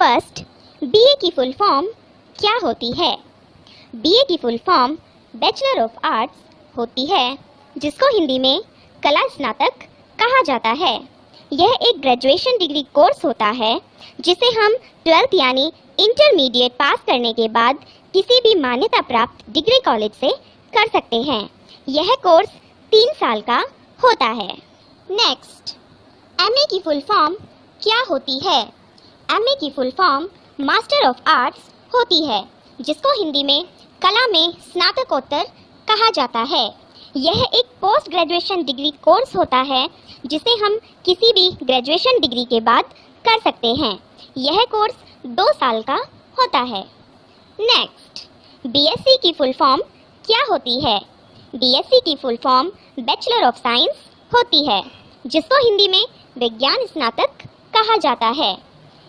First, BA की full form क्या होती है? बीए की full form bachelor of arts होती है, जिसको हिंदी में कला स्नातक कहा जाता है। यह एक ग्रेजुएशन डिग्री कोर्स होता है जिसे हम 12th यानी इंटरमीडिएट पास करने के बाद किसी भी मान्यता प्राप्त डिग्री कॉलेज से कर सकते हैं। यह कोर्स 3 साल का होता है। नेक्स्ट, एमए की फुल फॉर्म क्या होती है? एमए की full form master of arts होती है, जिसको हिंदी में कला में स्नातकोत्तर कहा जाता है। यह एक पोस्ट ग्रेजुएशन डिग्री कोर्स होता है जिसे हम किसी भी ग्रेजुएशन डिग्री के बाद कर सकते हैं। यह कोर्स 2 साल का होता है। नेक्स्ट, बीएससी की फुल फॉर्म क्या होती है? बीएससी की full form bachelor of science होती है, जिसको हिंदी में विज्ञान स्नातक कहा जाता है।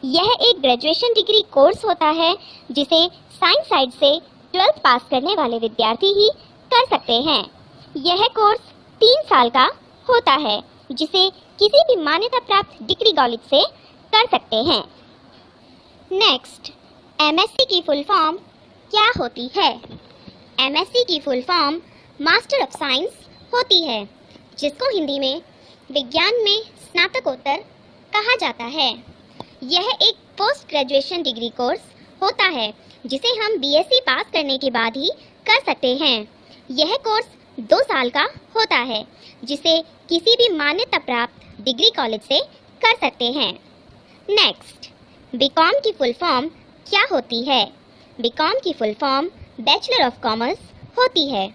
यह एक ग्रेजुएशन डिग्री कोर्स होता है जिसे साइंस साइड से 12th पास करने वाले विद्यार्थी ही कर सकते हैं। यह कोर्स 3 साल का होता है, जिसे किसी भी मान्यता प्राप्त डिग्री कॉलेज से कर सकते हैं। नेक्स्ट, एमएससी की फुल फॉर्म क्या होती है? एमएससी की full form master of science होती है, जिसको हिंदी में विज्ञान में स्नातकोत्तर कहा जाता है। यह एक पोस्ट ग्रेजुएशन डिग्री कोर्स होता है जिसे हम बीएससी पास करने के बाद ही कर सकते हैं। यह कोर्स 2 साल का होता है, जिसे किसी भी मान्यता प्राप्त डिग्री कॉलेज से कर सकते हैं। नेक्स्ट, बीकॉम की फुल फॉर्म क्या होती है? बीकॉम की full form bachelor of commerce होती है,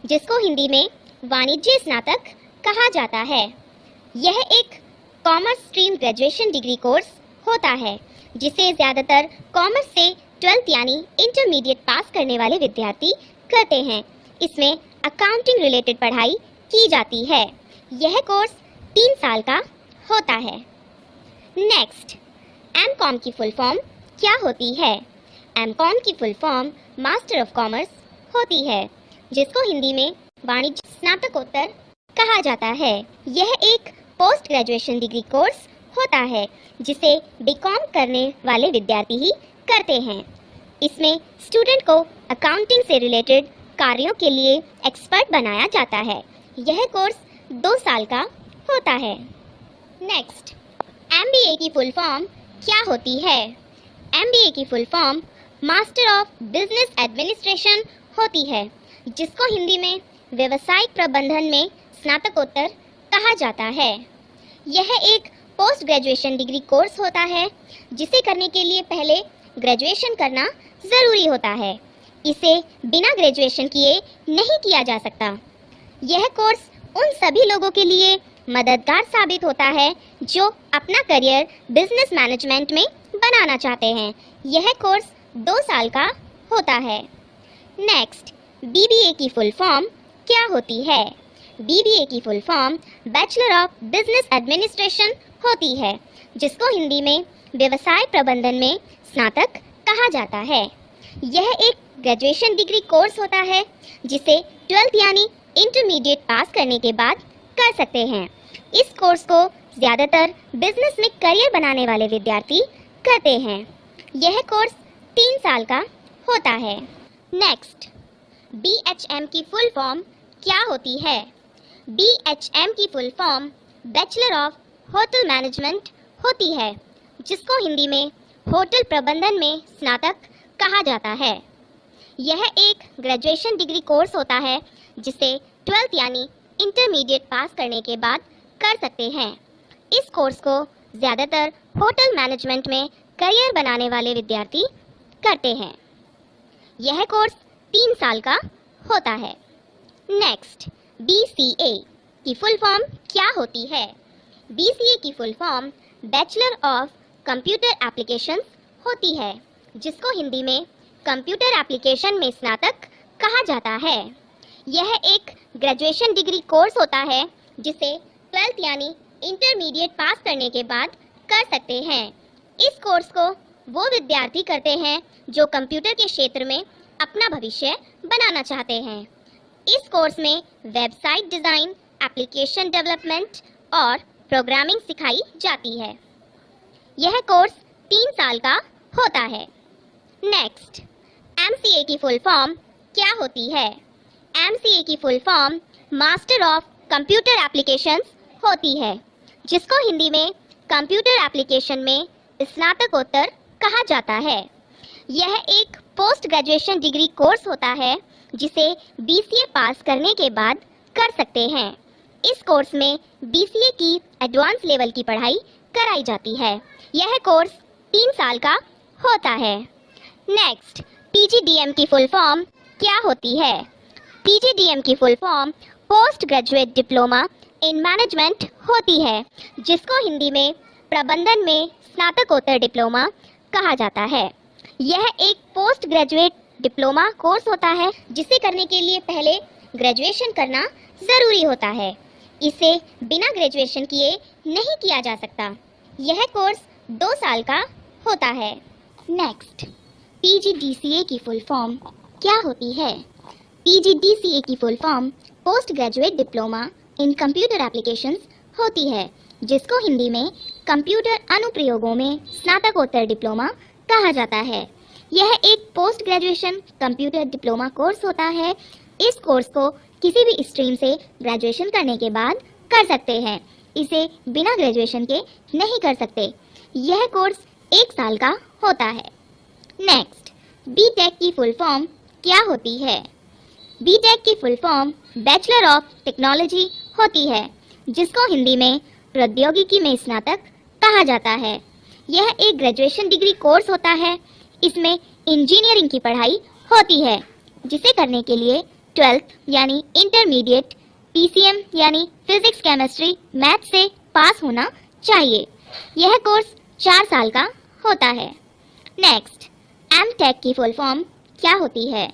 जिसको हिंदी में वाणिज्य स्नातक कहा जाता है। यह एक commerce stream graduation degree course होता है जिसे ज़्यादातर कॉमर्स से 12th यानी इंटरमीडिएट पास करने वाले विद्यार्थी करते हैं। इसमें अकाउंटिंग रिलेटेड पढ़ाई की जाती है। यह कोर्स 3 साल का होता है। नेक्स्ट, एमकॉम की फुल फॉर्म क्या होती है? एमकॉम की full form master of commerce होती है, जिसको हिंदी में वाणिज्य स्नातकोत्तर कहा जाता है। यह एक पोस्ट ग्रेजुएशन डिग्री कोर्स होता है जिसे बीकॉम करने वाले विद्यार्थी ही करते हैं। इसमें स्टूडेंट को अकाउंटिंग से रिलेटेड कार्यों के लिए एक्सपर्ट बनाया जाता है। यह कोर्स 2 साल का होता है। नेक्स्ट, एमबीए की फुल फॉर्म क्या होती है? एमबीए की full form master of business administration होती है, जिसको हिंदी में व्यावसायिक प्रबंधन में स्नातकोत्तर कहा जाता है। यह एक पोस्ट ग्रेजुएशन डिग्री कोर्स होता है जिसे करने के लिए पहले ग्रेजुएशन करना ज़रूरी होता है। इसे बिना ग्रेजुएशन किए नहीं किया जा सकता। यह कोर्स उन सभी लोगों के लिए मददगार साबित होता है जो अपना करियर बिजनेस मैनेजमेंट में बनाना चाहते हैं। यह कोर्स 2 साल का होता है। नेक्स्ट, बीबीए की फुल फॉर्म क्या होती है? बीबीए की full form bachelor of business administration होती है, जिसको हिंदी में व्यवसाय प्रबंधन में स्नातक कहा जाता है। यह एक ग्रेजुएशन डिग्री कोर्स होता है जिसे 12th यानी इंटरमीडिएट पास करने के बाद कर सकते हैं। इस कोर्स को ज़्यादातर बिजनेस में करियर बनाने वाले विद्यार्थी करते हैं। यह कोर्स 3 साल का होता है। नेक्स्ट, बीएचएम की फुल फॉर्म क्या होती है? बीएचएम की full form bachelor of hotel management होती है, जिसको हिंदी में होटल प्रबंधन में स्नातक कहा जाता है। यह एक ग्रेजुएशन डिग्री कोर्स होता है जिसे 12th यानी इंटरमीडिएट पास करने के बाद कर सकते हैं। इस कोर्स को ज़्यादातर होटल मैनेजमेंट में करियर बनाने वाले विद्यार्थी करते हैं। यह कोर्स 3 साल का होता है। नेक्स्ट, बीसीए की फुल फॉर्म क्या होती है? बीसीए की full form bachelor of computer applications होती है, जिसको हिंदी में कंप्यूटर एप्लीकेशन में स्नातक कहा जाता है। यह एक ग्रेजुएशन डिग्री कोर्स होता है जिसे 12th यानी इंटरमीडिएट पास करने के बाद कर सकते हैं। इस कोर्स को वो विद्यार्थी करते हैं जो कंप्यूटर के क्षेत्र में अपना भविष्य बनाना चाहते हैं। इस कोर्स में वेबसाइट डिज़ाइन, एप्लीकेशन डेवलपमेंट और प्रोग्रामिंग सिखाई जाती है। यह कोर्स 3 साल का होता है। नेक्स्ट, MCA की फुल फॉर्म क्या होती है? MCA की full form master of computer applications होती है, जिसको हिंदी में कंप्यूटर एप्लीकेशन में स्नातकोत्तर कहा जाता है। यह एक पोस्ट ग्रेजुएशन डिग्री कोर्स होता है जिसे BCA पास करने के बाद कर सकते हैं। इस कोर्स में BCA की एडवांस लेवल की पढ़ाई कराई जाती है। यह कोर्स 3 साल का होता है। नेक्स्ट, PGDM की फुल फॉर्म क्या होती है? PGDM की full form post graduate diploma in management होती है, जिसको हिंदी में प्रबंधन में स्नातकोत्तर डिप्लोमा कहा जाता है। यह एक पोस्ट ग्रेजुएट डिप्लोमा कोर्स होता है जिसे करने के लिए पहले ग्रेजुएशन करना ज़रूरी होता है। इसे बिना ग्रेजुएशन किए नहीं किया जा सकता। यह कोर्स 2 साल का होता है। नेक्स्ट, PGDCA की फुल फॉर्म क्या होती है? PGDCA की full form post graduate diploma in computer applications होती है, जिसको हिंदी में कंप्यूटर अनुप्रयोगों में स्नातकोत्तर डिप्लोमा कहा जाता है। यह एक post graduation computer diploma course होता है। इस कोर्स को किसी भी स्ट्रीम से ग्रेजुएशन करने के बाद कर सकते हैं। इसे बिना ग्रेजुएशन के नहीं कर सकते। यह कोर्स 1 साल का होता है। नेक्स्ट, BTech की फुल फॉर्म क्या होती है? BTech की full form bachelor of technology होती है, जिसको हिंदी में प्रौद्योगिकी में स्नातक कहा जाता है। यह एक ग्रेजुएशन डिग्री कोर्स होता है। इसमें इंजीनियरिंग की पढ़ाई होती है, जिसे करने के लिए 12th यानी इंटरमीडिएट PCM यानी फिजिक्स केमिस्ट्री मैथ से पास होना चाहिए। यह कोर्स 4 साल का होता है। नेक्स्ट, MTech की फुल फॉर्म क्या होती है?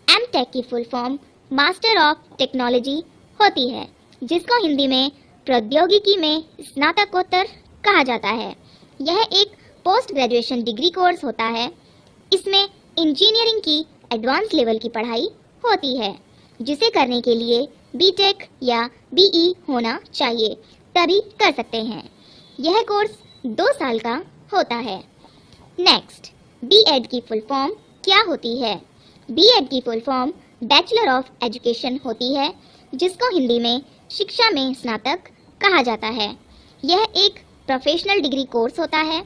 MTech की full form master of technology होती है, जिसको हिंदी में प्रौद्योगिकी में स्नातकोत्तर कहा जाता है। यह एक पोस्ट ग्रेजुएशन डिग्री कोर्स होता है। इसमें इंजीनियरिंग की एडवांस लेवल की पढ़ाई होती है, जिसे करने के लिए BTech या BE होना चाहिए, तभी कर सकते हैं। यह कोर्स 2 साल का होता है। नेक्स्ट, B.Ed की फुल फॉर्म क्या होती है? B.Ed की full form bachelor of education होती है, जिसको हिंदी में शिक्षा में स्नातक कहा जाता है। यह एक प्रोफेशनल डिग्री कोर्स होता है।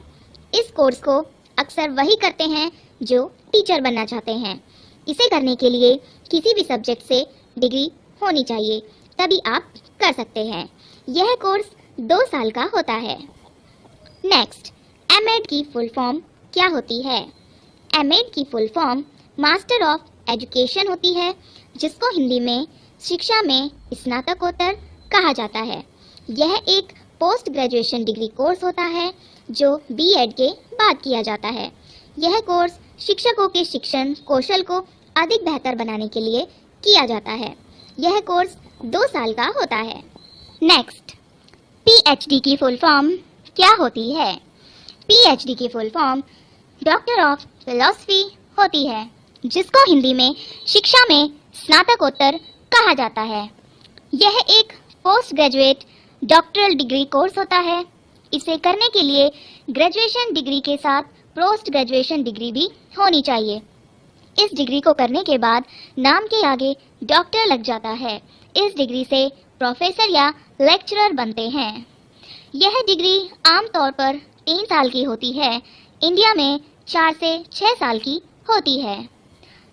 इस कोर्स को अक्सर वही करते हैं जो टीचर बनना चाहते हैं। इसे करने के लिए किसी भी सब्जेक्ट से डिग्री होनी चाहिए, तभी आप कर सकते हैं। यह कोर्स 2 साल का होता है। नेक्स्ट, M.Ed की फुल फॉर्म क्या होती है? M.Ed की full form master of education होती है, जिसको हिंदी में शिक्षा में स्नातकोत्तर कहा जाता है। यह एक पोस्ट ग्रेजुएशन डिग्री कोर्स होता है जो B.Ed के बाद किया जाता है। यह कोर्स शिक्षकों के शिक्षण कौशल को अधिक बेहतर बनाने के लिए किया जाता है। यह कोर्स 2 साल का होता है। नेक्स्ट, PhD की फुल फॉर्म क्या होती है? PhD की full form doctor of philosophy होती है, जिसको हिंदी में शिक्षा में स्नातकोत्तर कहा जाता है। यह एक post graduate doctoral degree course होता है। इसे करने के लिए ग्रेजुएशन डिग्री के साथ पोस्ट ग्रेजुएशन डिग्री भी होनी चाहिए। इस डिग्री को करने के बाद नाम के आगे डॉक्टर लग जाता है। इस डिग्री से प्रोफेसर या लेक्चरर बनते हैं। यह डिग्री आमतौर पर 3 साल की होती है। इंडिया में 4 से 6 साल की होती है।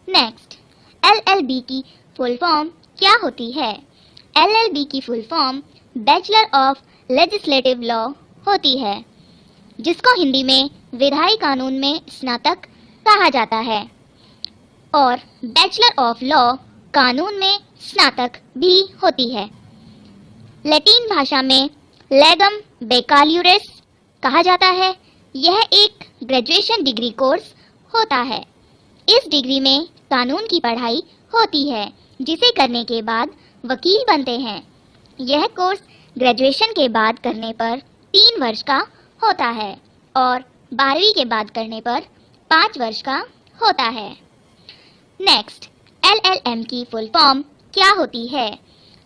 नेक्स्ट, LLB की फुल फॉर्म क्या होती है? LLB की full form bachelor of legislative law होती है, जिसको हिंदी में विधायी कानून में स्नातक कहा जाता है, और बैचलर ऑफ लॉ कानून में स्नातक भी होती है। लैटिन भाषा में लेगम बेकाल्यूरेस कहा जाता है। यह एक ग्रेजुएशन डिग्री कोर्स होता है। इस डिग्री में कानून की पढ़ाई होती है, जिसे करने के बाद वकील बनते हैं। यह कोर्स ग्रेजुएशन के बाद करने पर 3 वर्ष का होता है और 12वीं के बाद करने पर 5 वर्ष का होता है। नेक्स्ट, LLM की फुल फॉर्म क्या होती है?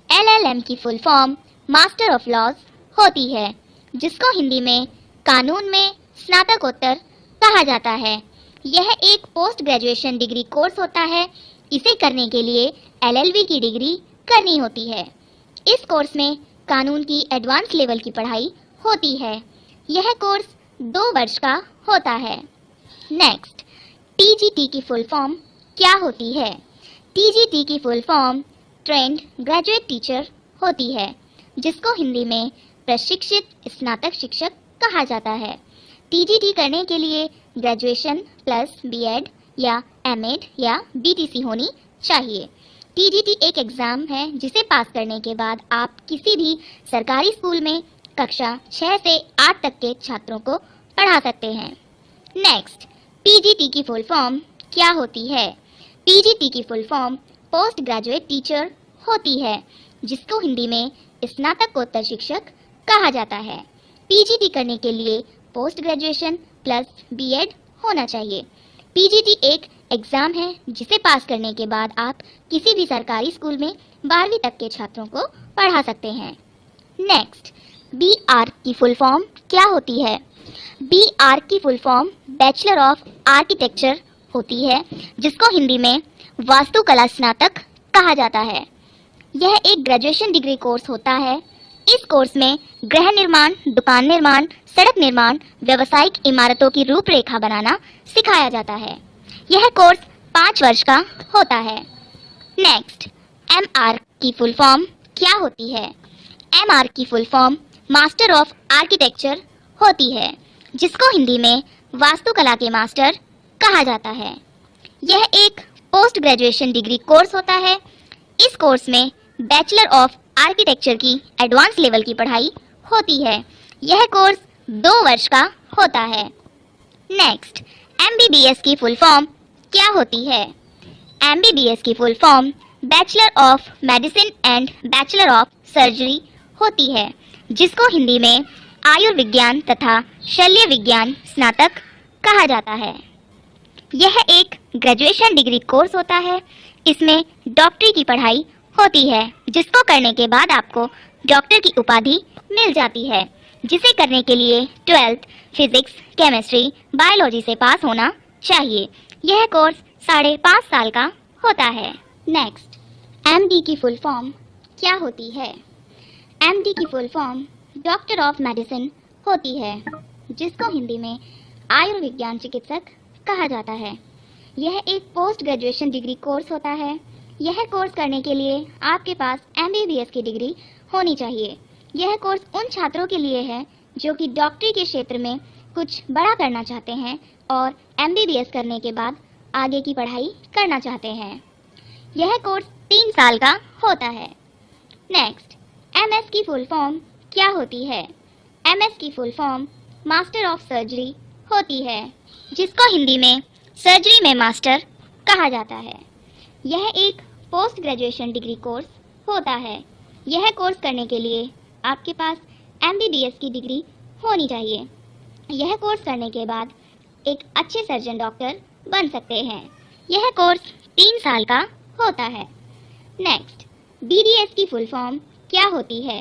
LLM की full form master of laws होती है, जिसको हिंदी में कानून में स्नातकोत्तर कहा जाता है। यह एक पोस्ट ग्रेजुएशन डिग्री कोर्स होता है। इसे करने के लिए LLB की डिग्री करनी होती है। इस कोर्स में कानून की एडवांस लेवल की पढ़ाई होती है। यह कोर्स 2 वर्ष का होता है। नेक्स्ट, TGT की फुल फॉर्म क्या होती है? TGT की full form trained graduate teacher होती है, जिसको हिंदी में प्रशिक्षित स्नातक शिक्षक कहा जाता है। TGT करने के लिए ग्रेजुएशन प्लस B.Ed या M.Ed या BTC होनी चाहिए। TGT एक एग्ज़ाम है जिसे पास करने के बाद आप किसी भी सरकारी स्कूल में कक्षा 6 से 8 तक के छात्रों को पढ़ा सकते हैं। नेक्स्ट, PGT की फुल फॉर्म क्या होती है? PGT की full form post graduate teacher होती है, जिसको हिंदी में स्नातकोत्तर शिक्षक कहा जाता है। PGT करने के लिए पोस्ट ग्रेजुएशन प्लस B.Ed होना चाहिए। PGT एक एग्ज़ाम है जिसे पास करने के बाद आप किसी भी सरकारी स्कूल में 12वीं तक के छात्रों को पढ़ा सकते हैं। नेक्स्ट, BR की फुल फॉर्म क्या होती है? BR की full form bachelor of architecture होती है, जिसको हिंदी में वास्तुकला स्नातक कहा जाता है। यह एक ग्रेजुएशन डिग्री कोर्स होता है। इस कोर्स में गृह निर्माण, दुकान निर्माण, सड़क निर्माण, व्यावसायिक इमारतों की रूपरेखा बनाना सिखाया जाता है। यह कोर्स 5 वर्ष का होता है। नेक्स्ट, MR की फुल फॉर्म क्या होती है? MR की full form master of architecture होती है, जिसको हिंदी में वास्तुकला के मास्टर कहा जाता है। यह एक पोस्ट ग्रेजुएशन डिग्री कोर्स होता है। इस कोर्स में बैचलर ऑफ आर्किटेक्चर की एडवांस लेवल की पढ़ाई होती है। यह कोर्स 2 वर्ष का होता है। नेक्स्ट, MBBS की फुल फॉर्म क्या होती है? MBBS की full form bachelor of medicine and bachelor of surgery होती है, जिसको हिंदी में आयुर्विज्ञान तथा शल्य विज्ञान स्नातक कहा जाता है। यह एक ग्रेजुएशन डिग्री कोर्स होता है। इसमें डॉक्टरी की पढ़ाई होती है, जिसको करने के बाद आपको डॉक्टर की उपाधि मिल जाती है, जिसे करने के लिए 12th फिजिक्स, केमिस्ट्री, बायोलॉजी से पास होना चाहिए। यह कोर्स 5.5 साल का होता है। नेक्स्ट, MD की फुल फॉर्म क्या होती है? MD की full form doctor of medicine होती है, जिसको हिंदी में आयुर्विज्ञान चिकित्सक कहा जाता है। यह एक पोस्ट ग्रेजुएशन डिग्री कोर्स होता है। यह कोर्स करने के लिए आपके पास MBBS की डिग्री होनी चाहिए। यह कोर्स उन छात्रों के लिए है जो कि डॉक्टरी के क्षेत्र में कुछ बड़ा करना चाहते हैं और MBBS करने के बाद आगे की पढ़ाई करना चाहते हैं। यह कोर्स 3 साल का होता है। नेक्स्ट, MS की फुल फॉर्म क्या होती है? MS की full form master of surgery होती है, जिसको हिंदी में सर्जरी में मास्टर कहा जाता है। यह एक पोस्ट ग्रेजुएशन डिग्री कोर्स होता है। यह कोर्स करने के लिए आपके पास MBBS की डिग्री होनी चाहिए। यह कोर्स करने के बाद एक अच्छे सर्जन डॉक्टर बन सकते हैं। यह कोर्स 3 साल का होता है। नेक्स्ट, BDS की फुल फॉर्म क्या होती है?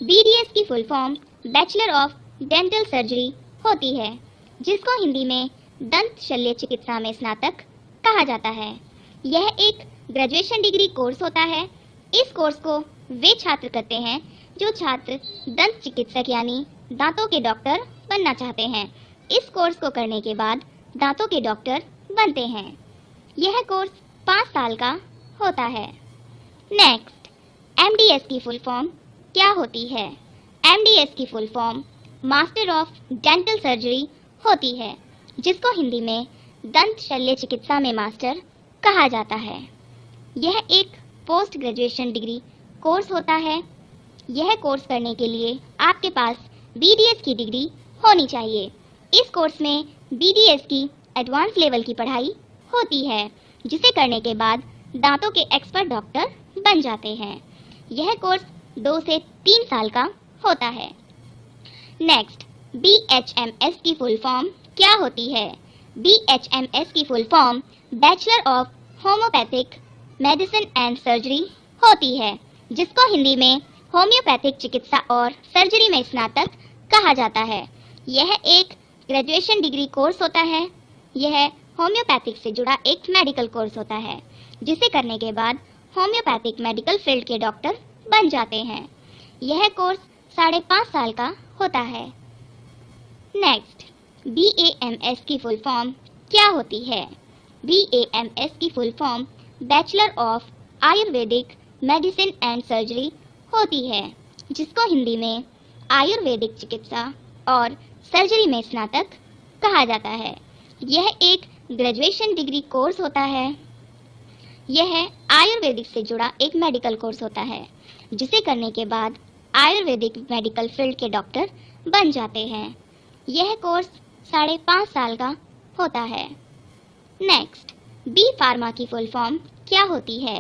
BDS की full form bachelor of dental surgery होती है, जिसको हिंदी में दंत शल्य चिकित्सा में स्नातक कहा जाता है। यह एक ग्रेजुएशन डिग्री कोर्स होता है। इस कोर्स को वे छात्र करते हैं जो छात्र दंत चिकित्सक यानी दांतों के डॉक्टर बनना चाहते हैं। इस कोर्स को करने के बाद दांतों के डॉक्टर बनते हैं। यह कोर्स 5 साल का होता है। नेक्स्ट, MDS की फुल फॉर्म क्या होती है? MDS की full form master of dental surgery होती है, जिसको हिंदी में दंत शल्य चिकित्सा में मास्टर कहा जाता है। यह एक पोस्ट ग्रेजुएशन डिग्री कोर्स होता है। यह कोर्स करने के लिए आपके पास BDS की डिग्री होनी चाहिए। इस कोर्स में BDS की एडवांस लेवल की पढ़ाई होती है, जिसे करने के बाद दांतों के एक्सपर्ट डॉक्टर बन जाते हैं। यह कोर्स 2 से 3 साल का होता है। नेक्स्ट, BHMS की फुल फॉर्म क्या होती है? BHMS की full form bachelor of homeopathic medicine and surgery होती है, जिसको हिंदी में होम्योपैथिक चिकित्सा और सर्जरी में स्नातक कहा जाता है। यह एक ग्रेजुएशन डिग्री कोर्स होता है। यह होम्योपैथिक से जुड़ा एक मेडिकल कोर्स होता है, जिसे करने के बाद होम्योपैथिक मेडिकल फील्ड के डॉक्टर बन जाते हैं। यह कोर्स 5.5 साल का होता है। नेक्स्ट, BAMS की फुल फॉर्म क्या होती है? BAMS की full form bachelor of Ayurvedic medicine and surgery होती है, जिसको हिंदी में आयुर्वेदिक चिकित्सा और सर्जरी में स्नातक कहा जाता है। यह एक ग्रेजुएशन डिग्री कोर्स होता है। यह आयुर्वेदिक से जुड़ा एक मेडिकल कोर्स होता है, जिसे करने के बाद आयुर्वेदिक मेडिकल फील्ड के डॉक्टर बन जाते हैं। यह कोर्स 5.5 साल का होता है। नेक्स्ट, बी फार्मा की फुल फॉर्म क्या होती है?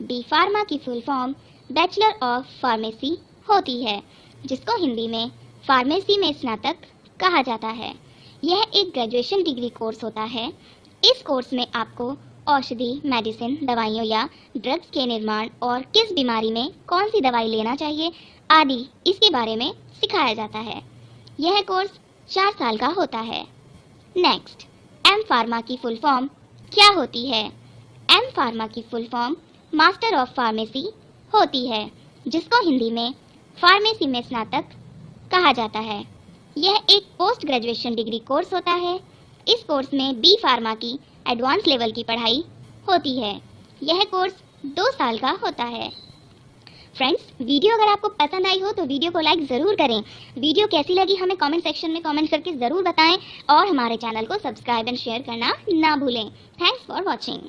बी फार्मा की full form bachelor of pharmacy होती है, जिसको हिंदी में फार्मेसी में स्नातक कहा जाता है। यह एक ग्रेजुएशन डिग्री कोर्स होता है। इस कोर्स में आपको औषधि, मेडिसिन, दवाइयों या ड्रग्स के निर्माण और किस बीमारी में कौन सी दवाई लेना चाहिए आदि इसके बारे में सिखाया जाता है। यह कोर्स 4 साल का होता है। नेक्स्ट, एम फार्मा की फुल फॉर्म क्या होती है? एम फार्मा की full form master of pharmacy होती है, जिसको हिंदी में फार्मेसी में स्नातक कहा जाता है। यह एक पोस्ट ग्रेजुएशन डिग्री कोर्स होता है। इस कोर्स में बी फार्मा की एडवांस लेवल की पढ़ाई होती है। यह कोर्स 2 साल का होता है। फ्रेंड्स, वीडियो अगर आपको पसंद आई हो तो वीडियो को लाइक ज़रूर करें। वीडियो कैसी लगी हमें कमेंट सेक्शन में कमेंट करके ज़रूर बताएं और हमारे चैनल को सब्सक्राइब एंड शेयर करना ना भूलें। Thanks for watching.